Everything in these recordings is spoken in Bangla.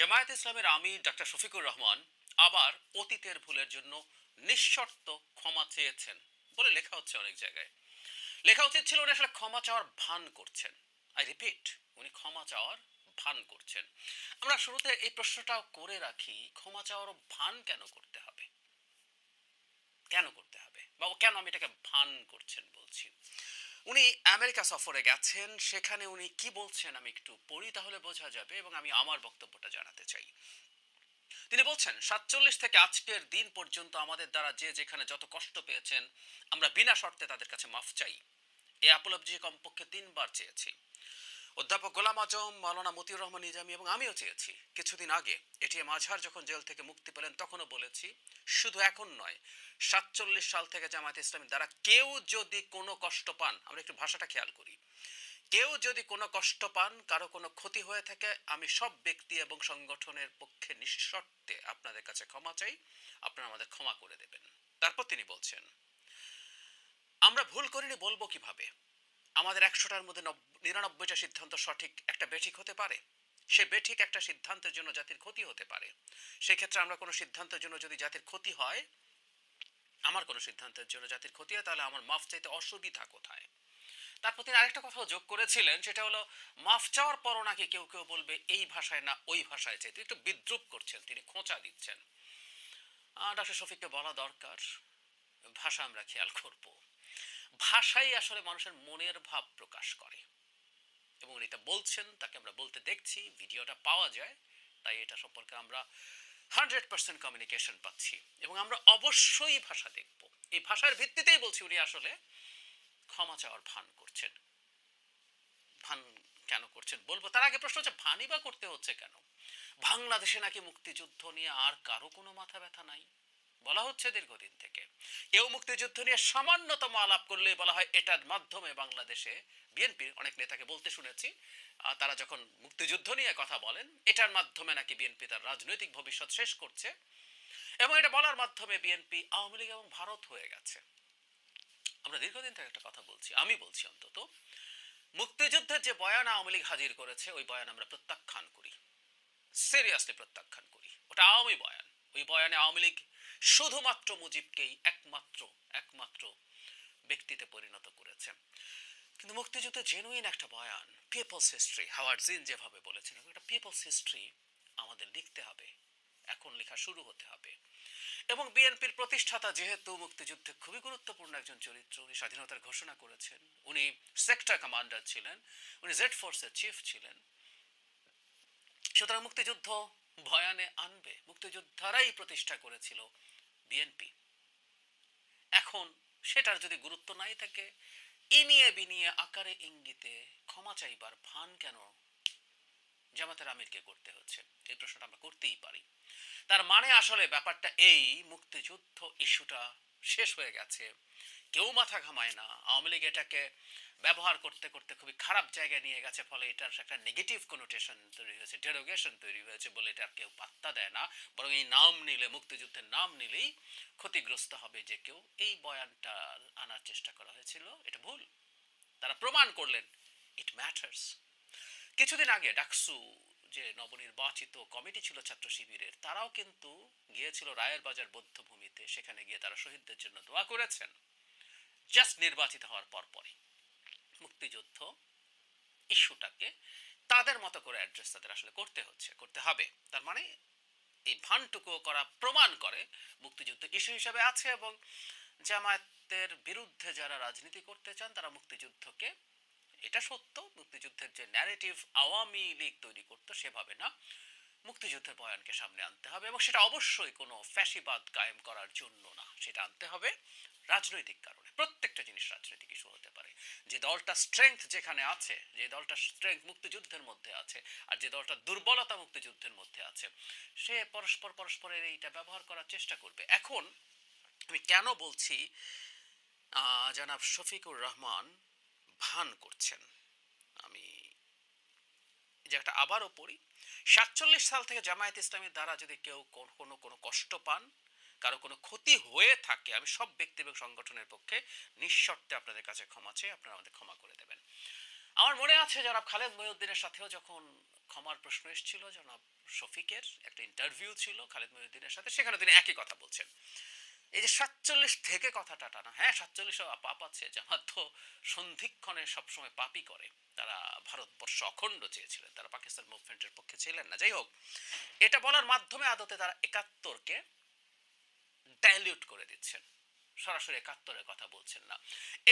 জামায়াত ইসলামের আমির ডক্টর শফিকুর রহমান আবার অতীতের ভুলের জন্য নিঃশর্ত ক্ষমা চেয়েছেন বলে লেখা হচ্ছে অনেক জায়গায়। লেখা উচিত ছিল উনি আসলে ক্ষমা চাওয়ার ভান করছেন। আই রিপিট, উনি ক্ষমা চাওয়ার ভান করছেন। আমরা শুরুতে এই প্রশ্নটাও করে রাখি, ক্ষমা চাওয়ার ভান কেন করতে হবে? কেন করতে হবে, বা কেন আমি এটাকে ভান করছেন বলছি? উনি আমেরিকা সফরে গেছেন, সেখানে উনি কি বলছেন আমি একটু পড়ি, তাহলে বোঝা যাবে, এবং আমি আমার বক্তব্যটা জানাতে চাই। তিনি বলছেন, ৪৭ থেকে আজকের দিন পর্যন্ত আমাদের দ্বারা যে যেখানে যত কষ্ট পেয়েছেন, আমরা বিনা শর্তে তাদের কাছে মাফ চাই। এই অ্যাপোলজি কমপক্ষে ৩ বার চেয়েছি। অধ্যাপক গোলাম আজম, মাওলানা মতিউর রহমান নিজামী এবং আমিও চেয়েছি। কিছুদিন আগে এটিএম আজহার যখন জেল থেকে মুক্তি পেলেন, তখনও বলেছি, শুধু এখন নয়, ৪৭ সাল থেকে জামায়াত ইসলামীর দ্বারা কেউ যদি কোনো কষ্ট পান, আমরা একটু ভাষাটা খেয়াল করি, কেউ যদি কোনো কষ্ট পান, কারো কোনো ক্ষতি হয়ে থাকে, আমি সব ব্যক্তি এবং সংগঠনের পক্ষে নিঃশর্তে আপনাদের কাছে ক্ষমা চাই, আপনারা আমাদের ক্ষমা করে দেবেন। তারপর তিনি বলছেন, আমরা ভুল করিনি বলবো কিভাবে? আমাদের ১০০টার মধ্যে ৯৯টা সিদ্ধান্ত সঠিক, একটা বেঠিক হতে পারে। সে বেঠিক একটা সিদ্ধান্তের জন্য জাতির ক্ষতি হতে পারে। সেক্ষেত্রে আমরা কোনো সিদ্ধান্তের জন্য যদি জাতির ক্ষতি হয়, আমার কোনো সিদ্ধান্তের জন্য জাতির ক্ষতি হয়, তাহলে আমার মাফ চাইতে অসুবিধা কোথায়? তারপর তিনি আরেকটা কথাও যোগ করেছিলেন, সেটা হলো, মাফ চাওয়ার পরও নাকি কেউ কেউ বলবে এই ভাষায় না ওই ভাষায় চাইতে। একটু বিদ্রুপ করছেন, তিনি খোঁচা দিচ্ছেন। ডক্টর শফিককে বলা দরকার, ভাষা আমরা খেয়াল করব। ভাষাই আসলে মানুষের মনের ভাব প্রকাশ করে, এবং এটা বলছেন, তাকে আমরা বলতে দেখছি, ভিডিওটা পাওয়া যায়। তাই এটা সম্পর্কে আমরা 100% কমিউনিকেশন পাচ্ছি, এবং আমরা অবশ্যই ভাষা দেখব। এই ভাষার ভিত্তিতেই বলছি উনি আসলে ক্ষমা চাওয়ার ভান করছেন। ভান কেন করছেন বলবো, তার আগে প্রশ্ন হচ্ছে, ভানই বা করতে হচ্ছে কেন? বাংলাদেশে নাকি মুক্তিযুদ্ধ নিয়ে আর কারো কোনো মাথা ব্যথা নাই, বলা হচ্ছে দীর্ঘদিন থেকে। কেউ মুক্তিযুদ্ধ নিয়ে সামান্যতম আলাপ করলে বলা হয় এটার মাধ্যমে বাংলাদেশে, বিএনপির অনেক নেতাকে বলতে শুনেছি, তারা যখন মুক্তিযুদ্ধ নিয়ে কথা বলেন, এটার মাধ্যমে নাকি বিএনপি তার রাজনৈতিক ভবিষ্যৎ শেষ করছে, এবং এটা বলার মাধ্যমে বিএনপি আওয়ামী লীগ এবং ভারত হয়ে গেছে। আমরা দীর্ঘদিন থেকে একটা কথা বলছি, আমি বলছি অন্তত, মুক্তিযুদ্ধের যে বয়ান আওয়ামী লীগ হাজির করেছে, ওই বয়ান আমরা প্রত্যাখ্যান করি, সিরিয়াসলি প্রত্যাখ্যান করি। ওটা আওয়ামী বয়ান। ওই বয়ানে আওয়ামী লীগ শুধুমাত্র মুজিবকেই একমাত্র একমাত্র ব্যক্তিতে পরিণত করেছে। কিন্তু মুক্তিযুদ্ধ জেনুইন একটা বয়ান, পিপলস হিস্ট্রি, হাওয়ার্ড জিন যেভাবে বলেছেন, একটা পিপলস হিস্ট্রি আমাদের লিখতে হবে, এখন লেখা শুরু হতে হবে। এবং বিএনপির প্রতিষ্ঠাতা যেহেতু মুক্তিযুদ্ধে খুবই গুরুত্বপূর্ণ একজন চরিত্র, উনি স্বাধীনতার ঘোষণা করেছেন, উনি সেক্টর কমান্ডার ছিলেন, উনি জেড ফোর্সের চিফ ছিলেন, সুতরাং মুক্তিযুদ্ধ ভয়ানে আনবে। মুক্তিযোদ্ধারাই প্রতিষ্ঠা করেছিল বিএনপি। এখন সেটার যদি গুরুত্ব নাই থাকে, ইনিয়ে বিনিয়ে আকারে ইঙ্গিতে ক্ষমা চাইবার ভান কেন জামাতের আমিরকে করতে হচ্ছে? এই প্রশ্নটা আমরা করতেই পারি। তার মানে আসলে ব্যাপারটা এই, মুক্তিযুদ্ধ ইস্যুটা শেষ হয়ে গেছে, কেউ মাথা ঘামায় না। আওয়ামী লীগ এটাকে ব্যবহার করতে করতে খুবই খারাপ জায়গায় নিয়ে গেছে, ফলে এটার একটা নেগেটিভ কোনোটেশন তৈরি হয়েছে, ডেরোগেশন তৈরি হয়েছে বলে এটার কেউ পাত্তা দেয় না। বরং এই নাম নিলে, মুক্তিযুদ্ধের নাম নিলেই ক্ষতিগ্রস্ত হবে যে কেউ। এই বয়ানটা আনার চেষ্টা করা হয়েছিল, এটা ভুল। তারা প্রমাণ করলেন ইট ম্যাটার্স। কিছুদিন আগে ডাকসু যে নবনির্বাচিত কমিটি ছিল ছাত্র শিবিরের, তারাও কিন্তু গিয়েছিল রায়ের বাজার বৌদ্ধভূমিতে, সেখানে গিয়ে তারা শহীদদের জন্য দোয়া করেছেন, জাস্ট নির্বাচিত হওয়ার পরপরই। মুক্তিযুদ্ধ ইস্যুটাকে তাদের মতো করে অ্যাড্রেস তাদের আসলে করতে হচ্ছে, করতে হবে। তার মানে এই ভানটুকু করা প্রমাণ করে মুক্তিযুদ্ধ ইস্যু হিসাবে আছে, এবং জামায়াতের বিরুদ্ধে যারা রাজনীতি করতে চান, তারা মুক্তিযুদ্ধকে, এটা সত্য, মুক্তিযুদ্ধের যে ন্যারেটিভ আওয়ামী লীগ তৈরি করতো সেভাবে না, মুক্তিযুদ্ধের বয়ানকে সামনে আনতে হবে, এবং সেটা অবশ্যই কোনো ফ্যাসিবাদ কায়েম করার জন্য না, সেটা আনতে হবে রাজনৈতিক কারণে। প্রত্যেকটা জিনিস রাজনৈতিক ইস্যু হতে পারে। যে দলটা স্ট্রেংথ যেখানে আছে, যে দলটা স্ট্রেংথ মুক্তিযুদ্ধের মধ্যে আছে, আর যে দলটা দুর্বলতা মুক্তিযুদ্ধের মধ্যে আছে, সে পরস্পরের এইটা ব্যবহার করার চেষ্টা করবে। এখন আমি কেন বলছি জনাব শফিকুর রহমান ভান করছেন, আমি যে একটা আবারও পড়ি, ৪৭ সাল থেকে জামায়াত ইসলামীর দ্বারা যদি কেউ কোনো কোনো কষ্ট পান, কারো কোনো ক্ষতি হয়ে থাকে, আমি সব ব্যক্তি এবং সংগঠনের পক্ষে নিঃশর্তে আপনাদের কাছে ক্ষমা চেয়ে আপনারা আমাদের ক্ষমা করে দেবেন। আমার মনে আছে জনাব খালেদ মহিউদ্দিনের সাথেও যখন ক্ষমার প্রশ্ন এসেছিল, জনাব শফিকের একটা ইন্টারভিউ ছিল খালিদ মহিউদ্দিনের সাথে, সেখানে তিনি একই কথা বলছেন। এই যে 47 থেকে কথাটা টানা, হ্যাঁ 47 পাপ আছে, জামাত তো সন্ধিক্ষণে সবসময় পাপই করে। তারা ভারতবর্ষ অখণ্ড চেয়েছিলেন, তারা পাকিস্তান মুভমেন্টের পক্ষে ছিলেন না। যাই হোক, এটা বলার মাধ্যমে আদতে তারা 71কে ডাইলিউট করে দিচ্ছেন, সরাসরি 71-এর কথা বলছেন না।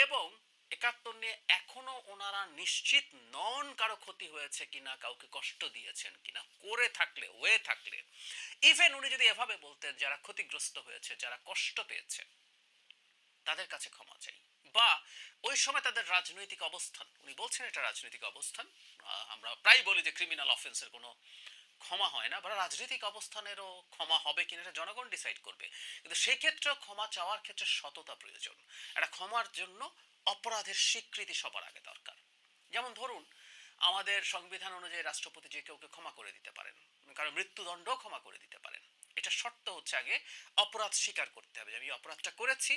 এবং 71 নিয়ে এখনো ওনারা নিশ্চিত নন কারো ক্ষতি হয়েছে কিনা, কাউকে কষ্ট দিয়েছেন কিনা, করে থাকলে হয়ে থাকলে ইভেন উনি যদি এভাবে বলতেন যারা ক্ষতিগ্রস্ত হয়েছে, যারা কষ্ট পেয়েছে তাদের কাছে ক্ষমা চাই, বা ওই সময় তাদের রাজনৈতিক অবস্থান, উনি বলছেন এটা রাজনৈতিক অবস্থান, আমরা প্রায় বলি যে ক্রিমিনাল অফেন্সের কোনো ক্ষমা হয় না, বা রাজনৈতিক অবস্থানেরও ক্ষমা হবে কিনা এটা জনগণ ডিসাইড করবে। কিন্তু সেই ক্ষেত্রে ক্ষমা চাওয়ার ক্ষেত্রে সততা প্রয়োজন। একটা ক্ষমার জন্য অপরাধের স্বীকৃতি সবার আগে দরকার। যেমন ধরুন, আমাদের সংবিধান অনুযায়ী রাষ্ট্রপতি যে কাউকে ক্ষমা করে দিতে পারেন, কারণ মৃত্যুদণ্ডও ক্ষমা করে দিতে পারেন। এটা শর্ত হচ্ছে আগে অপরাধ স্বীকার করতে হবে, আমি অপরাধটা করেছি,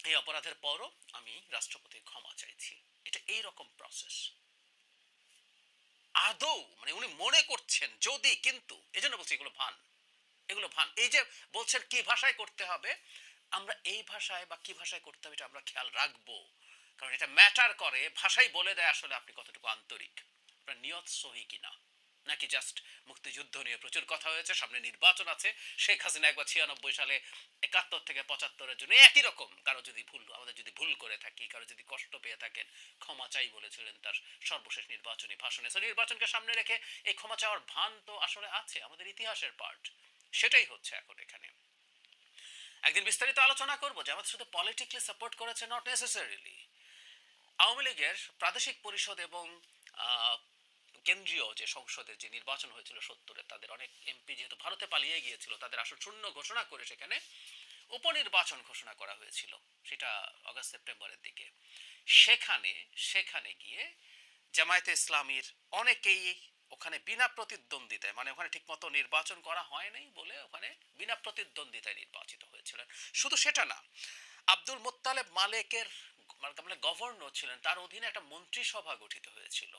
এই অপরাধের পরও আমি রাষ্ট্রপতির ক্ষমা চাইছি। এটা এইরকম প্রসেস। আদৌ মানে উনি মনে করছেন যদি, কিন্তু এই জন্য বলছি এগুলো ভান, এগুলো ভান। এই যে বলছেন কি ভাষায় করতে হবে, আমরা এই ভাষায় বা কি ভাষায় করতে হবে এটা আমরা খেয়াল রাখবো, কারণ এটা ম্যাটার করে। ভাষাই বলে দেয় আসলে আপনি কতটুকু আন্তরিক, আপনার নিয়ত সহি কিনা। নাকি জাস্ট মুক্তিযুদ্ধ নিয়ে প্রচুর কথা হয়েছে, সামনে নির্বাচন আছে, শেখ হাসিনা একবার 96 সালে 71 থেকে 75-এর জন্য একই রকম, কারো যদি ভুল, আমাদের যদি ভুল করে থাকি, কারো যদি কষ্ট পেয়ে থাকেন, ক্ষমা চাই বলেছিলেন তার সর্বশেষ নির্বাচনী ভাষণে। তো নির্বাচনকে সামনে রেখে এই ক্ষমা চাওয়ার ভান তো আসলে আছে, আমাদের ইতিহাসের পার্ট। সেটাই হচ্ছে এখন এখানে। একদিন বিস্তারিত আলোচনা করবো যে আমাদের শুধু পলিটিক্যালি সাপোর্ট করেছে, নট নেসেসারিলি। আওয়ামী লীগের প্রাদেশিক পরিষদ এবং কেন্দ্রীয় যে সংসদের যে নির্বাচন হয়েছিল 70-এ, তাদের অনেক এমপি যেহেতু ভারতে পালিয়ে গিয়েছিল, তাদের আসন শূন্য ঘোষণা করে সেখানে উপনির্বাচন ঘোষণা করা হয়েছিল, সেটা আগস্ট সেপ্টেম্বরের দিকে। সেখানে সেখানে গিয়ে জামায়াতে ইসলামীর অনেকেই ওখানে বিনা প্রতিদ্বন্দ্বিতায়, মানে ওখানে ঠিকমতো নির্বাচন করা হয় নাই বলে ওখানে বিনা প্রতিদ্বন্দ্বিতায় নির্বাচিত হয়েছিলেন। শুধু সেটা না, আব্দুল মোত্তালেব মালেকের মানে গভর্নর ছিলেন, তার অধীনে একটা মন্ত্রিসভা গঠিত হয়েছিল।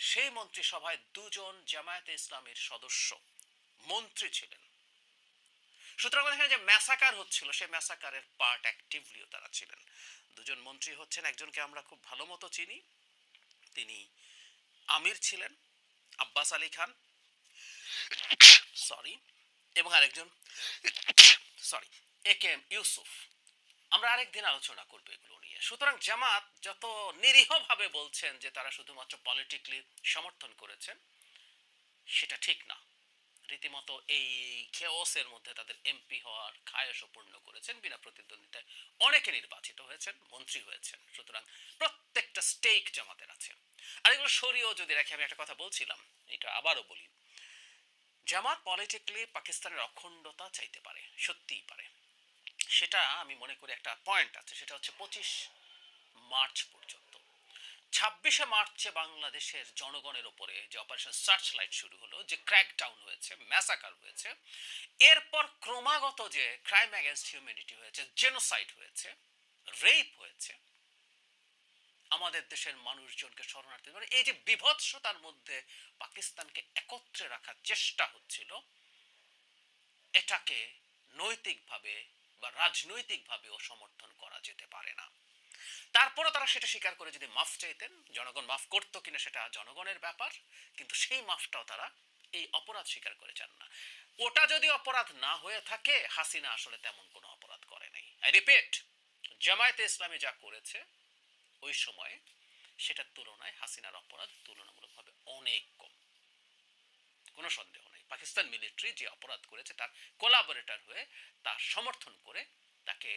সেই মন্ত্রিসভায় দুজন জামায়াতে ইসলামীর সদস্য মন্ত্রী ছিলেন। সুতরাং এখানে যে ম্যাসাকার হচ্ছিল, সেই ম্যাসাকারের পার্ট অ্যাক্টিভলিও তারা ছিলেন। দুজন মন্ত্রী হচ্ছেন, একজনকে আমরা খুব ভালো মতো চিনি, তিনি আমির ছিলেন আব্বাস আলী খান, সরি, এবং আরেকজন সরি এ কে এম ইউসুফ। আমরা আরেকদিন আলোচনা করবো এগুলো নিয়ে। সুতরাং জামাত যত নিরীহভাবে বলছেন যে তারা শুধুমাত্র পলিটিক্যালি সমর্থন করেছেন, সেটা ঠিক না। রীতিমতো এই খেওসের মধ্যে তাদের এমপি হওয়ার খায়সও পূর্ণ করেছেন, বিনা প্রতিদ্বন্দ্বিতায় অনেকে নির্বাচিত হয়েছেন, মন্ত্রী হয়েছেন। সুতরাং প্রত্যেকটা স্টেক জামাতের আছে। আর এগুলো সরিয়েও যদি রাখি, আমি একটা কথা বলছিলাম, এটা আবারও বলি, জামাত পলিটিক্যালি পাকিস্তানের অখণ্ডতা চাইতে পারে, সত্যিই পারে। সেটা আমি মনে করি একটা পয়েন্ট আছে, সেটা হচ্ছে 25 মার্চ পর্যন্ত। 26শে মার্চে বাংলাদেশের জনগণের উপরে যে অপারেশন সার্চ লাইট শুরু হলো, যে ক্র্যাকডাউন হয়েছে, ম্যাসাকার হয়েছে, এরপর ক্রমাগত যে ক্রাইম অ্যাগেন্স্ট হিউম্যানিটি হয়েছে, জেনোসাইড হয়েছে, রেপ হয়েছে, আমাদের দেশের মানুষজনকে শরণার্থী, মানে এই যে বিভৎসতার মধ্যে পাকিস্তানকে একত্রে রাখার চেষ্টা হচ্ছিল, এটাকে নৈতিকভাবে বা রাজনৈতিকভাবেও সমর্থন করা যেতে পারে না। তারপরও তারা সেটা স্বীকার করে যদি মাফ চাইতেন, জনগণ মাফ করতো কিনা সেটা জনগণের ব্যাপার, কিন্তু সেই মাফটাও তারা এই অপরাধ স্বীকার করে চান না। ওটা যদি অপরাধ না হয়ে থাকে, হাসিনা আসলে তেমন কোনো অপরাধ করে নাই। আই রিপিট, জামায়াতে ইসলামী যা করেছে ওই সময়ে, সেটার তুলনায় হাসিনার অপরাধ তুলনামূলকভাবে অনেক কম, কোনো সন্দেহ নেই। পাকিস্তান মিলিটারি যে অপরাধ করেছে, তার কোলাবোরেটর হয়ে, তার সমর্থন করে, তাকে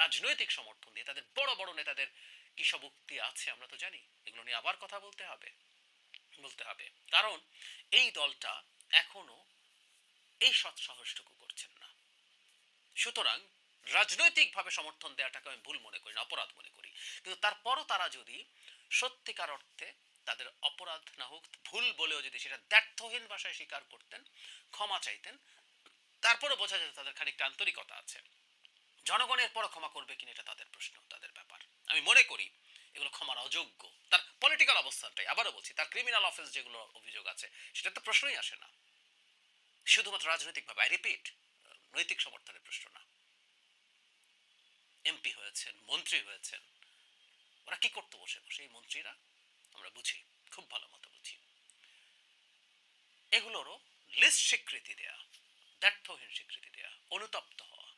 রাজনৈতিক সমর্থন দিয়ে, তাদের বড় বড় নেতাদের কি সব উক্তি আছে আমরা তো জানি, এগুলো নিয়ে আবার কথা বলতে হবে। কারণ এই দলটা এখনো এই সৎ সাহসটুকু করছেন না। সুতরাং রাজনৈতিকভাবে সমর্থন দেওয়াটাকে আমি ভুল মনে করি না, অপরাধ মনে করি। কিন্তু তারপরও তারা যদি সত্যিকার অর্থে তাদের অপরাধ না হোক, ভুল বলেও যদি সেটা দ্ব্যর্থহীন ভাষায় স্বীকার করতেন, ক্ষমা চাইতেন, তারপরে বোঝা যেত তাদের খানিকটা আন্তরিকতা আছে। জনগণের পরও ক্ষমা করবে কিনা এটা তাদের প্রশ্ন, তাদের ব্যাপার। আমি মনে করি এগুলো ক্ষমার অযোগ্য। তার পলিটিক্যাল অবস্থানটাই, আবারও বলছি, তার ক্রিমিনাল অফেন্স যেগুলো অভিযোগ আছে সেটা তো প্রশ্নই আসে না। শুধুমাত্র রাজনৈতিকভাবে, আই রিপিট, নৈতিক সমর্থনের প্রশ্ন না। এমপি হয়েছেন, মন্ত্রী হয়েছেন, ওরা কি করতে বসে বসে এই মন্ত্রীরা? আমরা বুঝি, খুব ভালো মতো বুঝি। এগুলোরও লিস্ট স্বীকৃতি দেয়া, ব্যর্থহীন স্বীকৃতি দেয়া, অনুতপ্ত হওয়া,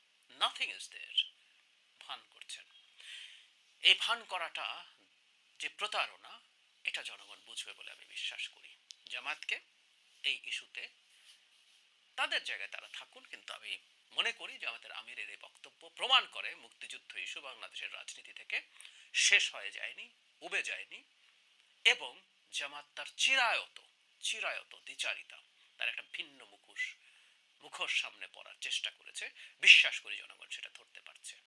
নাথিং ইজ দেয়ার, ভান করছেন। এই ভান করাটা যে প্রতারণা, এটা জনগণ বুঝবে বলে আমি বিশ্বাস করি। জামায়াতকে এই ইস্যুতে তাদের জায়গায় তারা থাকুন, কিন্তু আমি মনে করি জামায়াতের আমিরের এই বক্তব্য প্রমাণ করে মুক্তিযুদ্ধ ইস্যু বাংলাদেশের রাজনীতি থেকে শেষ হয়ে যায়নি, উবে যায়নি, এবং জামাত তার চিরায়ত চিরায়ত দ্বিচারিতা, তার একটা ভিন্ন মুখোশ সামনে পড়ার চেষ্টা করেছে। বিশ্বাস করি জনগণ সেটা ধরতে